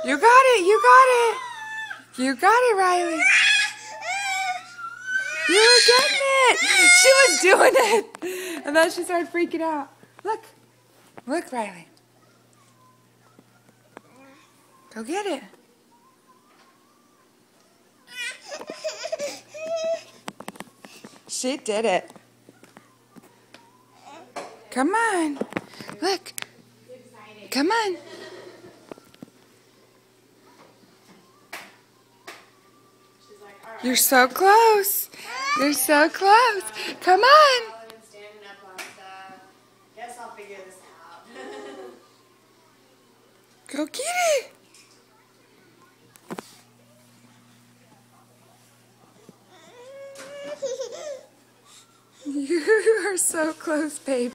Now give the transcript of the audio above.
You got it. You got it. You got it, Riley. You were getting it. She was doing it. And then she started freaking out. Look. Look, Riley. Go get it. She did it. Come on. Look. Come on. You're so close. You're so close. Come on. Guess I'll figure this out. Go get it. You are so close, baby.